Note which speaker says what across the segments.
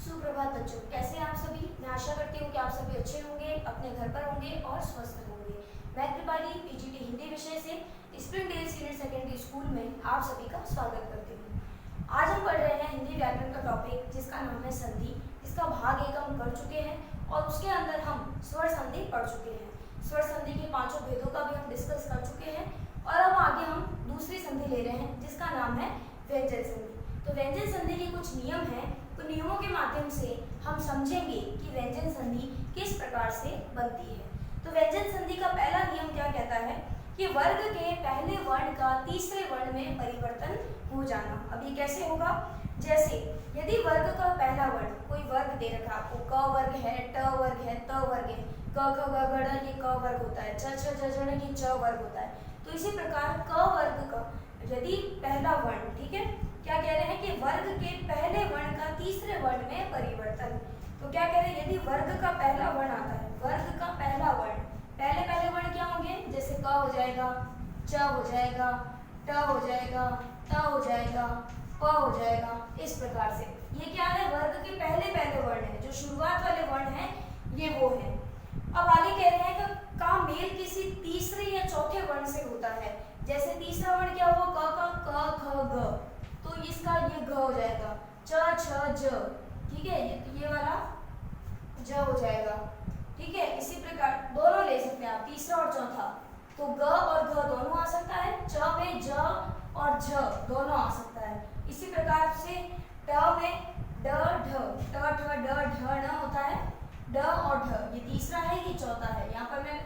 Speaker 1: सुप्रभात बच्चों, कैसे हैं आप सभी। मैं आशा करती हूँ कि आप सभी अच्छे होंगे, अपने घर पर होंगे और स्वस्थ होंगे। मैं कृपाली पीजीटी हिंदी विषय से स्प्रिंगडेल सीनियर सेकेंडरी स्कूल में आप सभी का स्वागत करती हूँ। आज हम पढ़ रहे हैं हिंदी व्याकरण का टॉपिक जिसका नाम है संधि। इसका भाग 1 हम कर चुके हैं और उसके अंदर हम स्वर संधि पढ़ चुके हैं। स्वर संधि के 5 भेदों का भी हम डिस्कस कर चुके हैं और अब आगे हम दूसरी संधि ले रहे हैं जिसका नाम है व्यंजन संधि। तो व्यंजन संधि के कुछ नियम हैं, तो नियमों के माध्यम से हम समझेंगे कि व्यंजन संधि किस प्रकार से बनती है। तो व्यंजन संधि का पहला नियम क्या कहता है कि वर्ग के पहले वर्ण का तीसरे वर्ण में परिवर्तन हो जाना। अब ये कैसे होगा? जैसे यदि वर्ग का पहला वर्ण, कोई वर्ग दे रखा आपको, क वर्ग है, ट वर्ग है, त वर्ग है, क ख ग घ ङ ये क वर्ग होता है, च छ ज झ ण ये च वर्ग होता है। तो इसी प्रकार क वर्ग का यदि पहला वर्ण, ठीक है, क्या कह रहे हैं कि वर्ग के पहले वर्ण का तीसरे वर्ण में परिवर्तन। तो क्या कह रहे हैं, यदि वर्ग का पहला वर्ण आता है, वर्ग का पहला वर्ण, पहले वर्ण क्या होंगे? जैसे क हो जाएगा, च हो जाएगा, ट हो जाएगा, त हो जाएगा, प हो जाएगा, इस प्रकार से। ये क्या है? वर्ग के पहले वर्ण है, जो शुरुआत वाले वर्ण है ये वो है। अब आगे कह रहे हैं कि का मेल किसी तीसरे या चौथे वर्ण से होता है। जैसे तीसरा वर्ण क्या हुआ? क का क ख ग, तो इसका ये घ हो जाएगा, च छ ज, ठीक है, ये वाला ज हो जाएगा, ठीक है। इसी प्रकार दोनों ले सकते हैं आप, तीसरा और चौथा, तो ग और घ दोनों आ सकता है, च में ज और झ दोनों आ सकता है। इसी प्रकार से ट में ड ढ, ट ठ ड ढ ण होता है, ड और ढ, ये तीसरा है, ये चौथा है। यहाँ पर मैं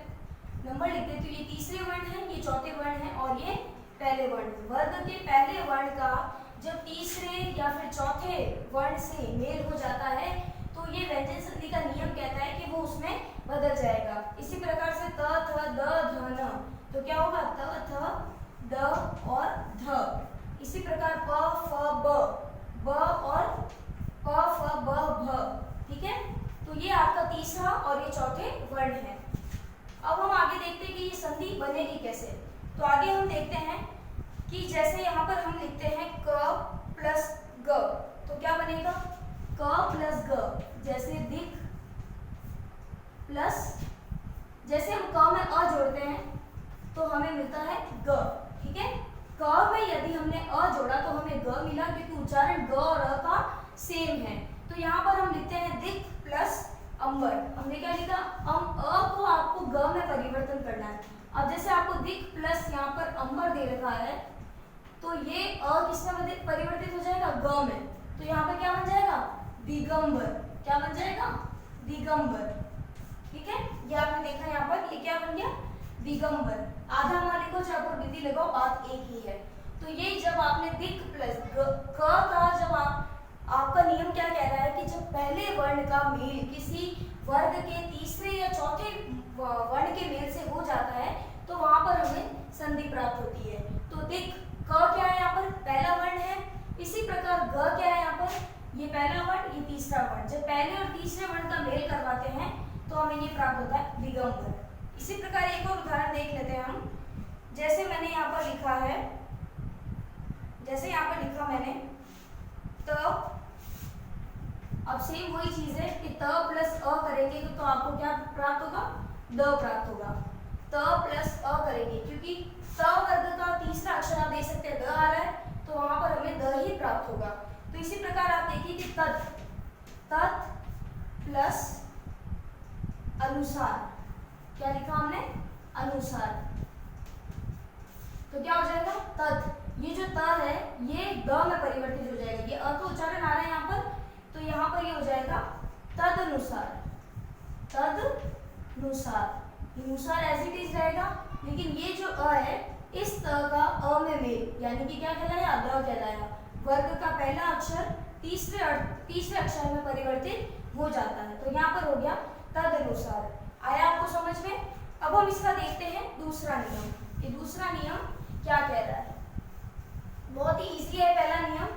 Speaker 1: नंबर लिख देती हूँ, ये तीसरे वर्ण है, ये चौथे वर्ण है और ये पहले वर्ण। वर्ग के पहले वर्ण का जब तीसरे या फिर चौथे वर्ण से मेल हो जाता है तो ये व्यंजन संधि का नियम कहता है कि वो उसमें बदल जाएगा। इसी प्रकार से त थ द ध न, तो क्या होगा? त थ द और ध। इसी प्रकार प फ ब और प फ ब भ, ठीक है। तो ये आपका तीसरा और ये चौथे वर्ण है। अब हम आगे देखते हैं कि ये संधि बनेगी कैसे। तो आगे हम देखते हैं कि जैसे यहाँ पर हम लिखते हैं क प्लस ग, तो क्या बनेगा? क प्लस ग, जैसे दिक प्लस, जैसे हम क में अ जोड़ते हैं तो हमें मिलता है ग, ठीक है। क में यदि हमने अ जोड़ा तो हमें ग मिला, क्योंकि उच्चारण ग और अ का सेम है। तो यहाँ पर हम लिखते हैं दिक प्लस अंबर। हमने क्या लिखा? अ को आपको ग में परिवर्तन करना है। अब जैसे आपको दिक प्लस यहाँ पर अंबर दे रखा है, तो ये अ किसमें परिवर्तित हो जाएगा? ग में। तो यहाँ पर क्या बन जाएगा? दिगंबर। क्या बन जाएगा? दिगंबर, ठीक है। ये आपने देखा यहाँ पर, ये क्या बन गया? दिगंबर। आधा ना लिखो चाहे पर विधि लगाओ, बात एक ही है। तो ये जब आपने दिक प्लस क का, जब आपका नियम क्या कह रहा है कि जब पहले वर्ण का मेल किसी वर्ग के तीसरे या चौथे वर्ण के मेल से हो जाता है तो वहां पर हमें संधि प्राप्त होती है। तो दिक, क क्या है यहाँ पर? पहला वर्ण है। इसी प्रकार ग क्या है यहाँ पर? ये पहला वर्ण, ये तीसरा वर्ण। जब पहले और तीसरे वर्ण का मेल करवाते हैं तो हमें ये प्राप्त होता है दिगंबर। इसी प्रकार एक और उदाहरण देख लेते हैं हम। जैसे मैंने यहाँ पर लिखा है, जैसे यहाँ पर लिखा मैंने त, अब सेम वही चीज है कि त प्लस अ करेंगे तो आपको क्या प्राप्त होगा? द प्राप्त होगा। त प्लस अ करेंगे क्योंकि त वर्ग का तीसरा अक्षर आप देख सकते हैं द आ रहा है, तो वहां पर हमें द ही प्राप्त होगा। तो इसी प्रकार आप देखिए कि तत्, तत् प्लस अनुसार, क्या लिखा हमने? अनुसार। तो क्या हो जाएगा? तत्, ये जो त है ये द में परिवर्तित हो जाएगा। ये अ तो उच्चारण आ रहा है यहाँ पर, तो यहाँ पर ये हो जाएगा तदनुसार। तदनुसार, अनुसार एज इट इज रहेगा, लेकिन ये जो अ है इस त का अ में मेल, यानी कि क्या कहलाया? द कहलाया। वर्ग का पहला अक्षर तीसरे अक्षर में परिवर्तित हो जाता है। तो यहाँ पर हो गया तदनुसार। आया आपको समझ में? अब हम इसका देखते हैं दूसरा नियम। ये दूसरा नियम क्या कह रहा है? बहुत ही इजी है पहला नियम।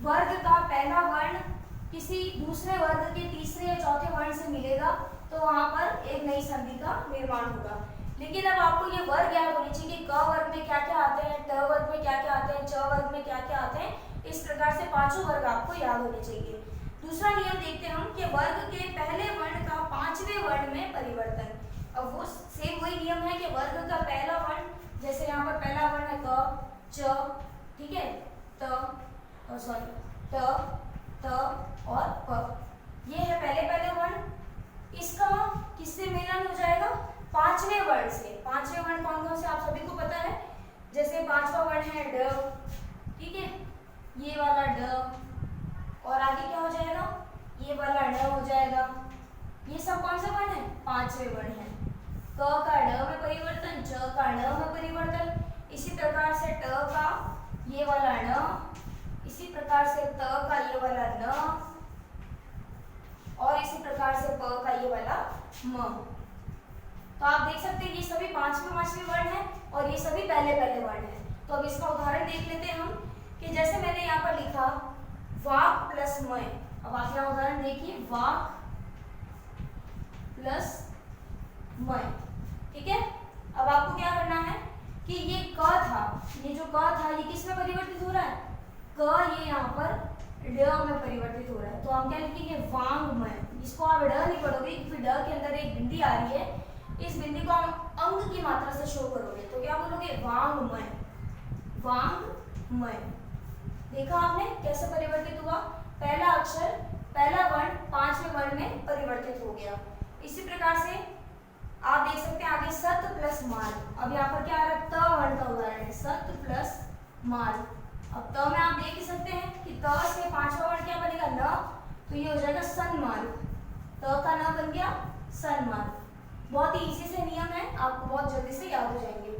Speaker 1: वर्ग का पहला वर्ण किसी दूसरे वर्ग के तीसरे या चौथे वर्ण से मिलेगा तो वहां पर एक नई संधि का निर्माण होगा। लेकिन अब आपको ये वर्ग याद होने चाहिए कि क वर्ग में क्या क्या आते हैं, ट वर्ग में क्या क्या आते हैं, च वर्ग में क्या क्या आते हैं। इस प्रकार से पांचों वर्ग आपको याद होने चाहिए। दूसरा नियम देखते हैं हम कि वर्ग के पहले वर्ण का पांचवें वर्ण में परिवर्तन। अब वो सेम वही नियम है कि वर्ग का पहला वर्ण, जैसे यहाँ पर पहला वर्ण है क, च, ठीक है, त और प, ये है पहले वर्ण। इसका किससे मिलन हो जाएगा? पांचवें वर्ण से। पांचवें वर्ण कौन कौन से आप सभी को पता है? जैसे पांचवा वर्ण है ड, ठीक है, ये वाला ड, और आगे क्या हो जाएगा? ये वाला ड हो जाएगा। ये सब कौन से वर्ण है? पांचवें वर्ण है। क का ड में परिवर्तन, च का ण में परिवर्तन, इसी प्रकार से ट का ये वाला ण, इसी प्रकार से त का ये वाला न, और इसी प्रकार से प का ये वाला म। तो आप देख सकते हैं ये सभी पांचवें वर्ण है और ये सभी पहले वर्ण है। तो अब इसका उदाहरण देख लेते हैं हम कि जैसे मैंने यहाँ पर लिखा वाक प्लस मय। अब आप यहाँ उदाहरण देखिए, वाक प्लस मय, ठीक है। अब आपको क्या करना है कि ये क था, ये जो क था ये किस में परिवर्तित हो रहा है? क ये यहाँ पर ड में परिवर्तित हो रहा है। तो हम क्या लिखेंगे? वांगमय। इसको आप ड नहीं पढ़ोगे क्योंकि ड के अंदर एक बिंदी आ रही है, इस बिंदी को हम अंग की मात्रा से शो करोगे तो क्या बोलोगे? वांगमय, वांगमय। देखा आपने कैसे परिवर्तित हुआ? पहला अक्षर, पहला वर्ण पांचवें वर्ण में परिवर्तित हो गया। इसी प्रकार से आप देख सकते हैं आगे सत प्लस माल। अब यहाँ पर क्या आ रहा है? त वर्ण का उदाहरण है, सत प्लस माल। अब त में आप देख ही सकते हैं कि त से पांचवा वर्ण क्या बनेगा? न, तो ये हो जाएगा सन्माल। त का न बन गया सन्माल। बहुत ही इजी से नियम है, आपको बहुत जल्दी से याद हो जाएंगे।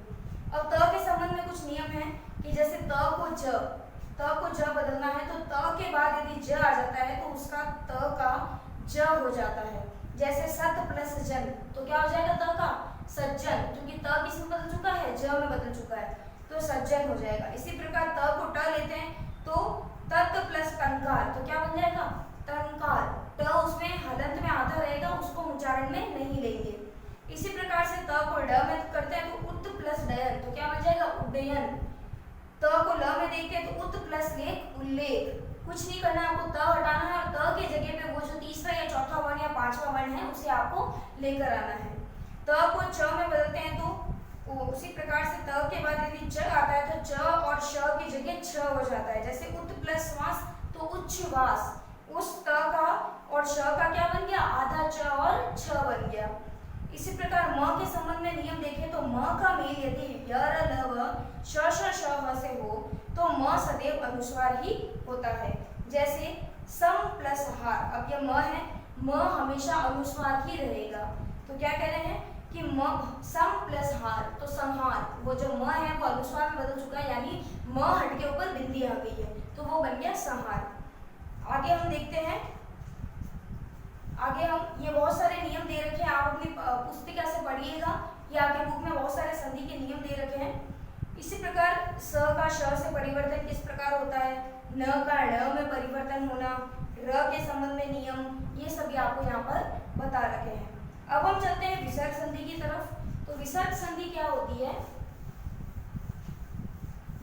Speaker 1: अब त के संबंध में कुछ नियम है कि जैसे त को ज बदलना है तो त के बाद यदि ज आ जाता है तो उसका त का ज हो जाता है। जैसे सत प्लस जन, तो क्या हो जाएगा? त का सज्जन, क्योंकि त किस में बदल चुका है? ज में बदल चुका है, तो सज्जन हो जाएगा। इसी प्रकार त को ट लेते हैं तो तत् प्लस टंकार, तो क्या बन जाएगा? टंकार। ट उसमें हलंत में आधा रहेगा, उसको उच्चारण में नहीं लेंगे। इसी प्रकार से त को ड में करते हैं तो उत प्लस डयन, तो क्या बन जाएगा? उड्डयन। त को ल में देखते हैं तो उत प्लस लेख, उल्लेख। कुछ नहीं करना, आपको त हटाना है और त के जगह पे वो जो तीसरा या चौथा वर्ण या पांचवा वर्ण है उसे आपको लेकर आना है। त को च में बदलते हैं तो उसी प्रकार से त के बाद यदि च आता है तो च और श की जगह छ हो जाता है। जैसे उत प्लस श्वास तो उच्छ्वास, उस त का और श का क्या बन गया? आधा च और छ बन गया। इसी प्रकार म के संबंध में नियम देखें तो म का मेल यदि य र ल व श श श ह से हो तो म सदैव अनुस्वार ही होता है। जैसे सम प्लस हार, अब ये म है, म हमेशा अनुस्वार ही रहेगा। तो क्या कह रहे हैं कि म सम प्लस हार, तो संहार, वो जो म है वो अनुस्वार में बदल चुका है, यानी म हट के ऊपर बिंदी आ गई है तो वो बन गया संहार। आगे हम देखते हैं, आगे हम ये बहुत सारे नियम दे रखे हैं, आप अपनी पुस्तिका से पढ़िएगा, ये आपके बुक में बहुत सारे संधि के नियम दे रखे हैं। इसी प्रकार स का श से परिवर्तन किस प्रकार होता है, न का ण में परिवर्तन होना, र के संबंध में नियम, ये सभी आपको यहाँ पर बता रखे हैं। अब हम चलते हैं विसर्ग संधि की तरफ। तो विसर्ग संधि क्या होती है?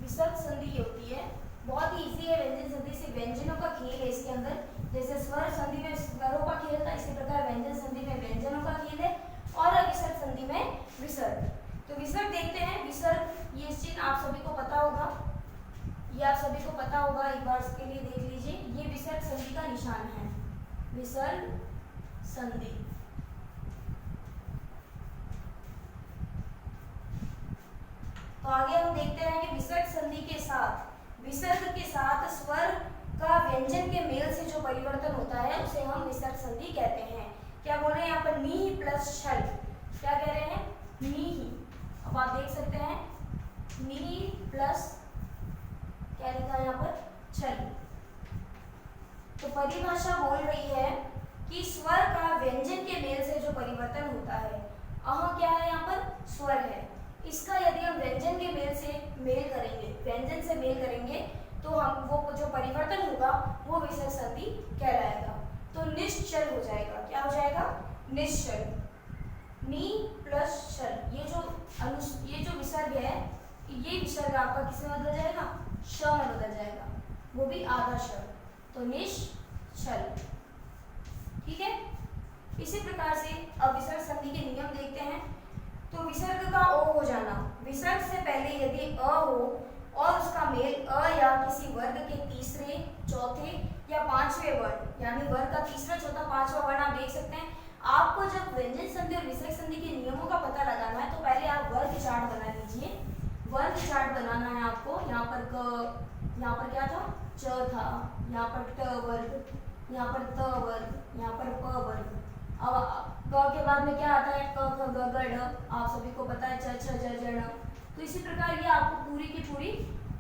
Speaker 1: विसर्ग संधि होती है, बहुत ही इजी है। व्यंजन संधि से व्यंजनों का खेल है इसके अंदर। जैसे स्वर संधि में स्वरों का खेल था, इसी प्रकार व्यंजन संधि में व्यंजनों का खेल है और विसर्ग संधि में विसर्ग। तो विसर्ग देखते हैं। विसर्ग, ये चिन्ह आप सभी को पता होगा, ये आप सभी को पता होगा, एक बार इसके लिए देख लीजिए। ये विसर्ग संधि का निशान है, विसर्ग संधि। तो आगे हम देखते हैं कि विसर्ग संधि के साथ, विसर्ग के साथ स्वर का व्यंजन के मेल से जो परिवर्तन होता है उसे हम विसर्ग संधि कहते हैं। क्या बोल रहे हैं यहाँ पर? नी प्लस छल, क्या कह रहे हैं? नी। अब आप देख सकते हैं नी प्लस क्या लिखा है यहाँ पर? छल। तो परिभाषा बोल रही है कि स्वर का व्यंजन के मेल से जो परिवर्तन होता है, अह क्या है यहाँ पर? स्वर है। इसका यदि हम व्यंजन के मेल से मेल करेंगे, व्यंजन से मेल करेंगे तो हम वो जो परिवर्तन होगा वो विसर्ग संधि कहलाएगा। तो निश्चल हो जाएगा। क्या हो जाएगा? निश्चल। नी प्लस चल, ये जो विसर्ग है, ये विसर्ग आपका किस में बदल जाएगा? श में बदल जाएगा, वो भी आधा श। तो निश्चल। ठीक है। इसी प्रकार से अब विसर्ग संधि के नियम देखते हैं। तो विसर्ग का ओ हो जाना, विसर्ग से पहले यदि अ हो और उसका मेल अ या किसी वर्ग के तीसरे, चौथे या पांचवें वर्ण, यानी वर्ग का तीसरा, चौथा, पांचवा वर्ण आप देख सकते हैं। आपको जब व्यंजन संधि और विसर्ग संधि के नियमों का पता लगाना है तो पहले आप वर्ग चार्ट बना लीजिए। वर्ग चार्ट बनाना है आपको। यहाँ पर यहाँ पर क्या था, च था, यहाँ पर ट वर्ग, यहाँ पर त वर्ग, यहाँ पर प वर्ग। अब क के बाद में क्या आता है, क ख ग घ ढ, आप सभी को पता है, च छ ज ज ण। तो इसी प्रकार ये आपको पूरी की पूरी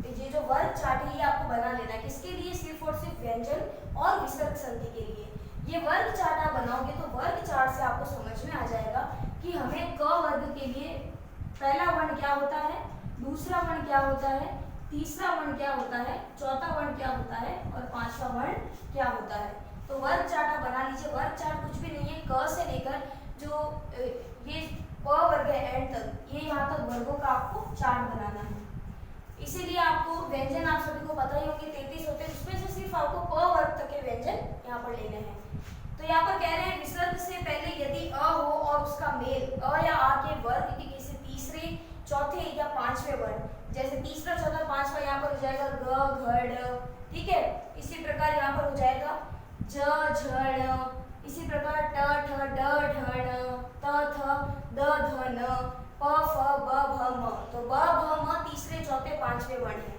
Speaker 1: ये जो वर्ग चार्ट है ये आपको बना लेना है। किसके लिए, सिर्फ और सिर्फ व्यंजन और विसर्ग संधि के लिए। ये वर्ग चार्ट आप बनाओगे तो वर्ग चार्ट से आपको समझ में आ जाएगा कि हमें क वर्ग के लिए पहला वर्ण क्या होता है, दूसरा वर्ण क्या होता है, तीसरा वर्ण क्या होता है, चौथा वर्ण क्या होता है और पांचवा वर्ण क्या होता है। तो वर्ग चार्ट आप बना लीजिए। वर्ग चार्ट कुछ भी नहीं है, क से लेकर जो ये प वर्ग है एंड तक, ये यहाँ तक वर्गों का आपको चार्ट बनाना है। इसीलिए आपको व्यंजन आप सभी को पता ही होंगे 33 होते हैं, उसमें से सिर्फ आपको प वर्ग तक के व्यंजन यहाँ पर लेने हैं। तो यहाँ पर कह रहे हैं विसर्ग से पहले यदि अ हो और उसका मेल अ या आ के वर्ग के किसी तीसरे, चौथे या पांचवें वर्ण, जैसे तीसरा, चौथा, पांचवा यहाँ पर हो जाएगा ग घ ढ, ठीक है। इसी प्रकार यहाँ पर हो जाएगा ज झ ण, इसी प्रकार ट ठ ड ढ ण, त थ द ध न, प फ ब भ म। तो ब भ म तीसरे, चौथे, पांचवें वर्ण है।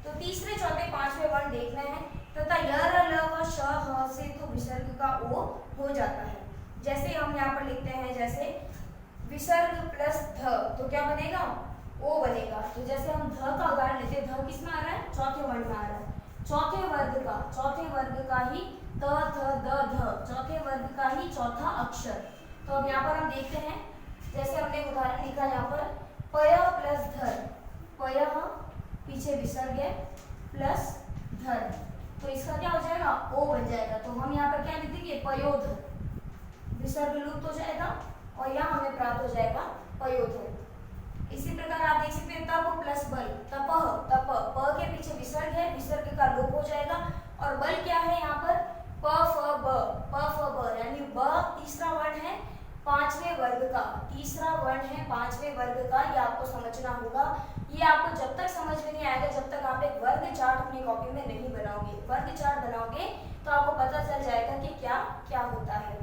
Speaker 1: तो तीसरे, चौथे, पांचवें वर्ण देखना है तथा य र ल व श ह से तो विसर्ग का ओ हो जाता है। जैसे हम यहाँ पर लिखते हैं, जैसे विसर्ग प्लस ध, तो क्या बनेगा, ओ बनेगा। तो जैसे हम ध का उदाहरण लेते हैं, ध किसमें आ रहा है, चौथे वर्ण में आ रहा है। चौथे वर्ग का ही त थ द ध, चौथे वर्ग का ही चौथा अक्षर। तो अब यहाँ पर हम देखते हैं, जैसे हमने उदाहरण लिखा यहाँ पर पय प्लस धर, पय पीछे विसर्ग है प्लस धर, तो इसका क्या हो जाएगा, ओ बन जाएगा। तो हम यहाँ पर क्या लिखेंगे, पयोधर, विसर्ग लुप्त हो जाएगा और यहाँ हमें प्राप्त हो जाएगा पयोधर। इसी प्रकार आप देख सकते हैं तप प्लस बल, तपह, तप, प के पीछे विसर्ग है, विसर्ग का लोप हो जाएगा और बल क्या है यहाँ पर, प फ ब, प फ ब, यानी ब तीसरा वर्ण है पांचवें वर्ग का, तीसरा वर्ण है पांचवें वर्ग का, ये आपको समझना होगा। ये आपको जब तक समझ में नहीं आएगा जब तक आप एक वर्ग चार्ट अपनी कॉपी में नहीं बनाओगे। वर्ग चार्ट बनाओगे तो आपको पता चल जाएगा कि क्या क्या होता है।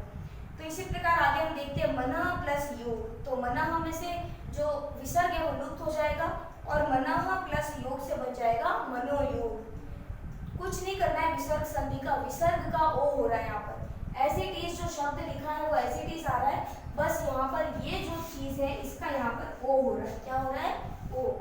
Speaker 1: तो इसी प्रकार आगे हम देखते हैं मनः प्लस योग। तो मनः में से जो विसर्ग है वो लुप्त हो जाएगा और मनः प्लस योग से बन जाएगा मनोयोग। कुछ नहीं करना है विसर्ग संधि का, विसर्ग का ओ हो रहा है यहाँ पर, एज इट इज जो शब्द लिखा है वो एज इट इज आ रहा है, बस यहाँ पर ये जो चीज है इसका यहाँ पर ओ हो रहा है। क्या हो रहा है, ओ।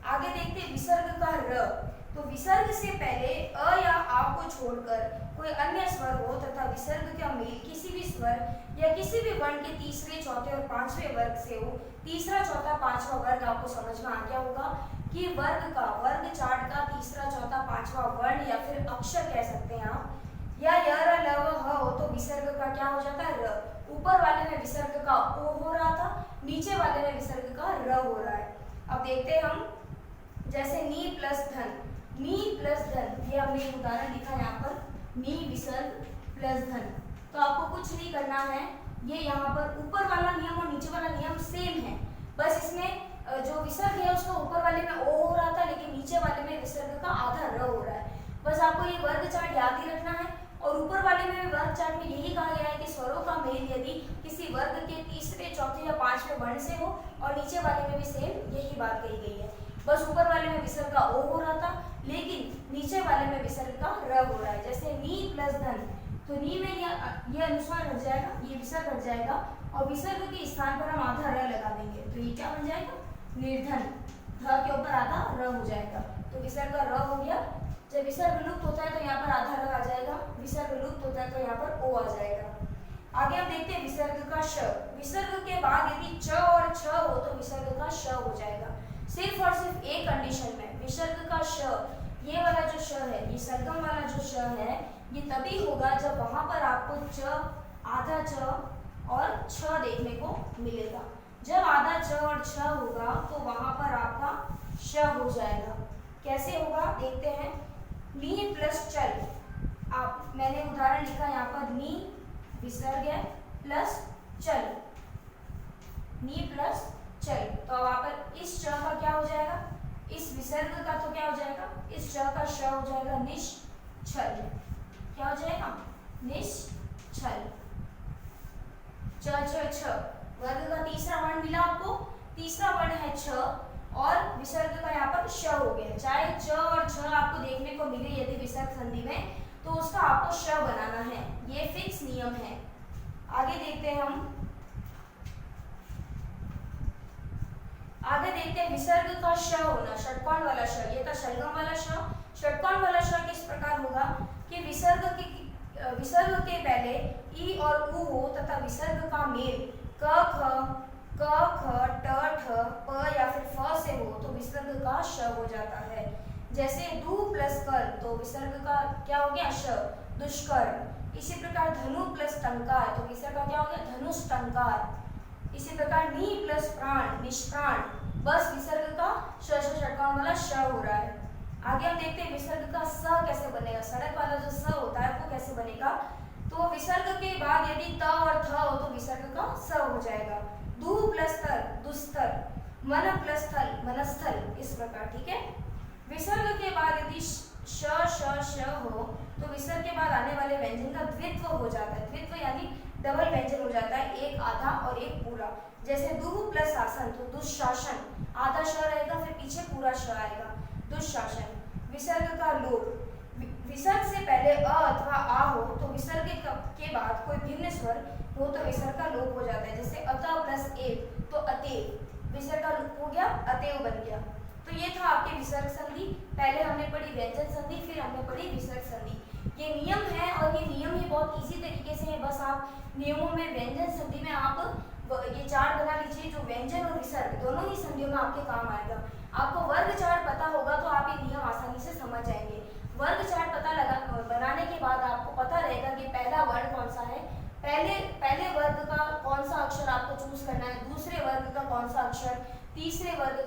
Speaker 1: आगे देखते हैं विसर्ग का र। तो विसर्ग से पहले अ या आ को छोड़कर कोई अन्य स्वर हो तथा विसर्ग का मेल किसी भी स्वर या किसी भी वर्ण के तीसरे, चौथे और पांचवें वर्ग से हो, तीसरा, चौथा, पांचवा वर्ग आपको समझ में आ गया होगा कि वर्ग चार्ट का तीसरा, चौथा, पांचवा वर्ण या फिर अक्षर कह सकते हैं आप, या य र ल व ह हो तो विसर्ग का क्या हो जाता है, र। ऊपर वाले में विसर्ग का ओ हो रहा था, नीचे वाले में विसर्ग का र हो रहा है। अब देखते हैं हम, जैसे नी प्लस धन, नी प्लस धन, ये हमने उदाहरण लिखा यहाँ पर, नी विसर्ग प्लस धन। तो आपको कुछ नहीं करना है, ये यहाँ पर ऊपर वाला नियम और नीचे वाला नियम सेम है, बस इसमें जो विसर्ग है उसका ऊपर वाले में ओ हो रहा था लेकिन नीचे वाले में विसर्ग का आधा र हो रहा है। बस आपको ये वर्ग चार्ट याद ही रखना है। और ऊपर वाले में वर्ग चार्ट में यही कहा गया है कि स्वरों का मेल यदि किसी वर्ग के तीसरे, चौथे या पांचवें वर्ण से हो, और नीचे वाले में भी सेम यही बात कही गई है। बस ऊपर वाले में विसर्ग का ओ हो रहा था लेकिन नीचे वाले में विसर्ग का र हो रहा है। जैसे नी प्लस धन, तो नी में ये अनुस्वार हट जाएगा, ये विसर्ग हट जाएगा और विसर्ग के स्थान पर हम आधा र लगा देंगे, तो ये क्या बन जाएगा, निर्धन। ध के ऊपर आधा र हो जाएगा, तो विसर्ग का र हो गया। जब विसर्ग लुप्त होता है तो यहाँ पर आधा र आ जाएगा, विसर्ग लुप्त होता है तो यहाँ पर ओ आ जाएगा। आगे हम देखते हैं विसर्ग का श। विसर्ग के बाद यदि च और छ हो तो विसर्ग का श हो जाएगा। सिर्फ और सिर्फ एक कंडीशन में, विसर्ग का श, ये वाला जो श है, ये सरगम वाला जो श है, ये तभी होगा जब वहां पर आपको च, आधा च और छ देखने को मिलेगा। जब आधा च और छ होगा तो वहां पर आपका श हो जाएगा। कैसे होगा देखते हैं। नी प्लस चल, आप मैंने उदाहरण लिखा यहाँ पर, नी विसर्ग है प्लस चल, नी प्लस चल। तो अब यहाँ पर इस च का क्या हो जाएगा, इस विसर्ग का तो क्या हो जाएगा, इस च का श हो जाएगा निश्चल। क्या हो जाएगा, निश्चल। च छ छ, वर्ग का तीसरा वर्ण मिला आपको, तीसरा वर्ण है छ और विसर्ग का यहाँ पर श हो गया। चाहे च और छ आपको देखने को मिले यदि विसर्ग संधि में, तो उसका आपको श बनाना है, ये फिक्स नियम है। आगे देखते हैं हम, आगे देखते हैं विसर्ग का श होना, षट्कोण वाला श, ये था शलगम वाला श। षट्कोण वाला श किस प्रकार होगा कि विसर्ग के पहले ई और उ हो तथा विसर्ग का मेल क ख ट ठ प या फिर फ से हो तो विसर्ग का श हो जाता है। जैसे दु प्लस कर, तो विसर्ग का क्या हो गया, श, दुष्कर। इसी प्रकार धनु प्लस टंकार, तो विसर्ग का क्या हो गया, धनुष टंकार। इसी प्रकार नी प्लस प्राण, निष्प्राण। बस विसर्ग का श षट्कोण वाला श हो रहा है। आगे हम देखते हैं विसर्ग का स कैसे बनेगा, सड़क वाला जो स होता है वो कैसे बनेगा। तो विसर्ग के बाद यदि त और थ हो तो विसर्ग का स हो जाएगा। दु प्लस तर, दुस्तर। मन प्लस थल, मनस्थल, इस प्रकार, ठीक है। विसर्ग के बाद यदि श हो तो विसर्ग के बाद आने वाले व्यंजन का द्वित्व हो जाता है। द्वित्व यानी डबल व्यंजन हो जाता है, एक आधा और एक पूरा। जैसे दुह प्लस आसन, तो दुशासन, आधा श रहेगा फिर पीछे पूरा श आएगा, दुशासन। विसर्ग का लोप, विसर्ग से पहले अ अथवा आ हो तो विसर्ग के बाद कोई भिन्न स्वर हो तो विसर्ग का लोप हो जाता है। जैसे अत प्लस एव, तो अतेव, विसर्ग का लोप हो गया, अतेव बन गया। तो ये था आपके विसर्ग संधि। पहले हमने पढ़ी व्यंजन संधि, फिर हमने पढ़ी विसर्ग संधि। ये नियम है और ये नियम ही बहुत इजी तरीके से है। बस आप नियमों में व्यंजन संधि में आप ये चार्ट बना लीजिए, जो व्यंजन और विसर्ग दोनों ही संधियों में आपके काम आएगा। आपको वर्ग चार्ट पता होगा तो आप ये नियम आसानी से समझ जाएंगे। वर्ग चार्ट बनाने के बाद आपको पता रहेगा कि पहला वर्ण कौन सा है, पहले वर्ग का कौन सा अक्षर आपको चूज करना है, दूसरे वर्ग का कौन सा अक्षर, तीसरे वर्ग